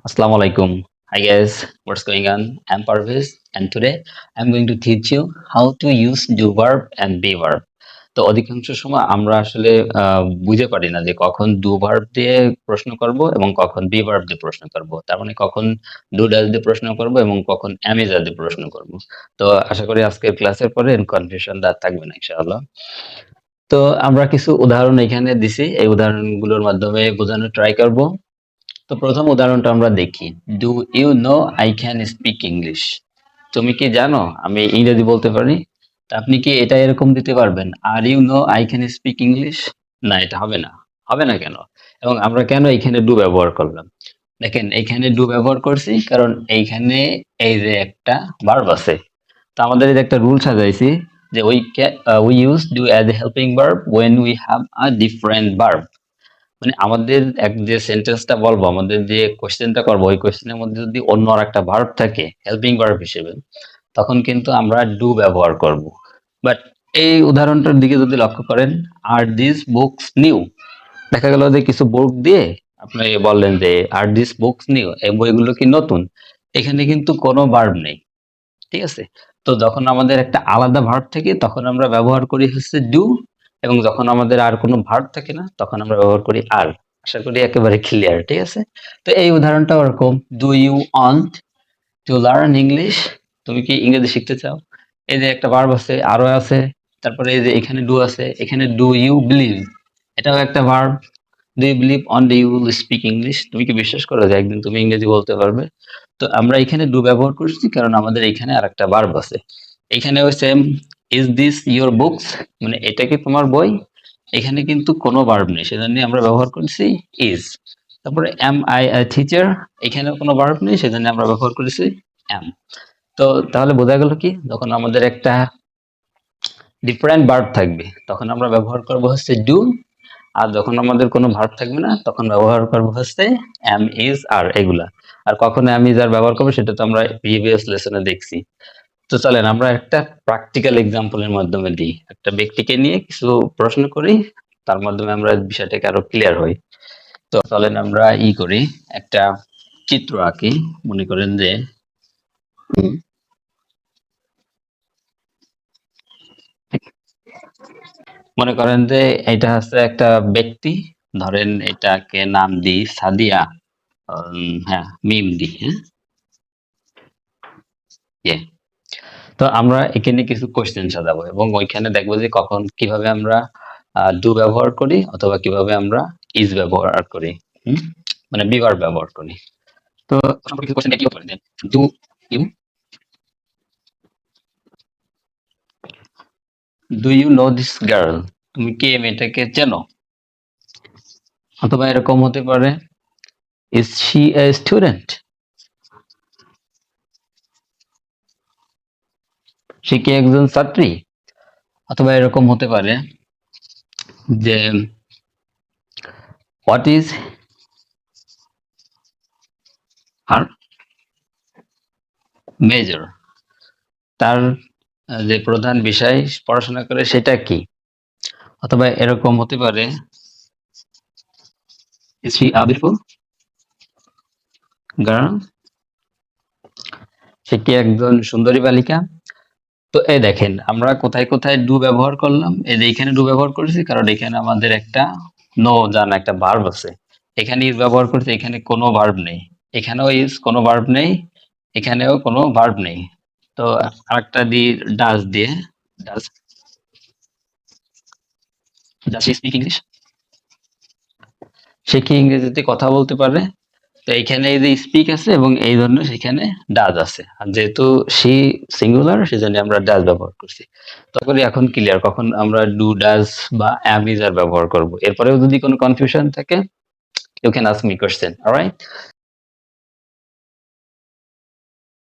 Assalamu alaikum. Hi guys, what's going on? I'm Parvez and today I'm going to teach you how to use do verb and be verb. তো অধিকাংশ সময় আমরা আসলে বুঝে পারি না যে কখন ডু ভার্ব দিয়ে প্রশ্ন করব এবং কখন বি ভার্ব দিয়ে প্রশ্ন করব। তার মানে কখন ডু ডাজ দিয়ে প্রশ্ন করব এবং কখন অ্যাম ইজ আর দিয়ে প্রশ্ন করব। তো আশা করি আজকের ক্লাসের পরে কনফিউশন আর থাকবে না ইনশাআল্লাহ। তো আমরা কিছু উদাহরণ এখানে দিছি, এই উদাহরণগুলোর মাধ্যমে বোঝানোর ট্রাই করব। তো প্রথম উদাহরণটা আমরা দেখি। Do you know I can speak English? তুমি কি জানো আমি ইংরেজি বলতে পারি? তা আপনি কি এটা এরকম দিতে পারবেন, are you know I can speak English? না, এটা হবে না। হবে না কেন? এবং আমরা কেন এখানে ডু ব্যবহার করলাম? দেখেন, এখানে ডু ব্যবহার করছি কারণ এইখানে এই যে একটা ভার্ব আছে। তো আমাদের এই যে একটা রুল সাজাইছি যে we use do as a helping verb when we have a different verb. মানে আমাদের যে সেন্টেন্সটা বলবো, আমাদের যে কোশ্চেনটা করবো, ওই কোশ্চেনের মধ্যে যদি অন্য আর একটা ভার্ব থাকে হেল্পিং ভার্ব হিসেবে, তখন কিন্তু আমরা ডু ব্যবহার করব। বাট এই উদাহরণটার দিকে যদি লক্ষ্য করেন, আর দিস বুকস নিউ, দেখা গেল যে কিছু বুক দিয়ে আপনি বললেন যে আর দিস বুকস নিউ, এই বইগুলো কি নতুন? এখানে কিন্তু কোনো ভার্ব নেই, ঠিক আছে? তো যখন আমাদের একটা আলাদা ভার্ব থাকে তখন আমরা ব্যবহার করি হচ্ছে ডু, এবং যখন আমাদের আর কোনো ভার্ব থাকে না তখন আমরা ব্যবহার করি আর। আশা করি একেবারে ক্লিয়ার, ঠিক আছে? তো এই উদাহরণটা ওরকম, do you want to learn English? তুমি কি ইংরেজি শিখতে চাও? এই যে একটা ভার্ব আছে, আরো আছে, তারপরে এই যে এখানে ডু আছে, এখানে ডু ইউ বিলিভ, এটাও একটা verb. Do you believe on do you will speak English? তুমি কি বিশ্বাস করো যে একদিন তুমি ইংরেজি বলতে পারবে? তো আমরা এখানে ডু ব্যবহার করছি কারণ আমাদের এখানে আর একটা ভার্ব আছে। এখানেও same, is this your books, মানে এটা কি তোমার বই? এখানে কিন্তু কোনো ভার্ব নেই, সেজন্য আমরা ব্যবহার করছি ইজ। তারপরে এম আই আ টিচার, এখানেও কোনো ভার্ব নেই, সেজন্য আমরা ব্যবহার করেছি এম। তো তাহলে বোঝা গেল কি, যখন আমাদের একটা ডিফারেন্ট ভার্ব থাকবে তখন আমরা ব্যবহার করব হচ্ছে ডু, আর যখন আমাদের কোনো ভার্ব থাকবে না তখন ব্যবহার করবো হচ্ছে এম ইজ আর, এগুলা। আর কখন এম ইজ আর ব্যবহার করবো সেটা তো আমরা প্রিভিয়াস লেসনে দেখছি। তো চলেন আমরা একটা প্র্যাকটিক্যাল এক্সাম্পলের মাধ্যমে দিই, একটা ব্যক্তিকে নিয়ে কিছু প্রশ্ন করি, তার মাধ্যমে আমরা বিষয়টাকে আরো ক্লিয়ার হই। তো চলেন আমরা করি, একটা চিত্র আঁকি। মনে করেন যে উম, মনে করেন যে এটা হচ্ছে একটা ব্যক্তি, ধরেন এটাকে নাম দিই সাদিয়া। হ্যাঁ, মিম দি, হ্যাঁ। Yeah. তো আমরা এখানে কিছু কোশ্চেন সাজাবো এবং ওইখানে দেখবো যে কখন কিভাবে আমরা ডু ব্যবহার করি অথবা কিভাবে আমরা ইজ ব্যবহার করি, হুম? মানে বিভার ব্যবহার করি। তো সম্পর্কে কিছু কোশ্চেন কি হতে পারে, do you do you know this girl, তুমি কি এই মেয়েটাকে চেনো? অথবা এরকম হতে পারে, ইজ শি এ স্টুডেন্ট, সে কি একজন ছাত্রী? অথবা এরকম হতে পারে যে হোয়াট ইজ হার মেজর, তার যে প্রধান বিষয় পড়াশোনা করে সেটা কি? অথবা এরকম হতে পারে, is she a beautiful girl, সে কি একজন সুন্দরী বালিকা? তো এই দেখেন আমরা কোথায় কোথায় ডু ব্যবহার করলাম। এই যে এখানে ডু ব্যবহার করেছি কারণ এখানে আমাদের একটা নো জানা একটা ভার্ব আছে। এখানে ইজ ব্যবহার করছি, এখানে কোনো ভার্ব নেই। এখানেও ইজ, কোনো ভার্ব নেই। এখানেও কোনো ভার্ব নেই। তো আরেকটা দিই ডাজ দিয়ে, does, does she speak English, সে কি ইংরেজিতে কথা বলতে পারে? তো এইখানে এই যে স্পিক আছে এবং এই জন্য সেখানে ডাজ আছে, আর যেহেতু সি সিঙ্গুলার সেজন্য আমরা ডাজ ব্যবহার করছি। তো করি এখন ক্লিয়ার কখন আমরা ডু ডাজ বা অ্যাম ইজ আর ব্যবহার করব। এরপরেও যদি কোনো কনফিউশন থাকে you can ask me question, alright?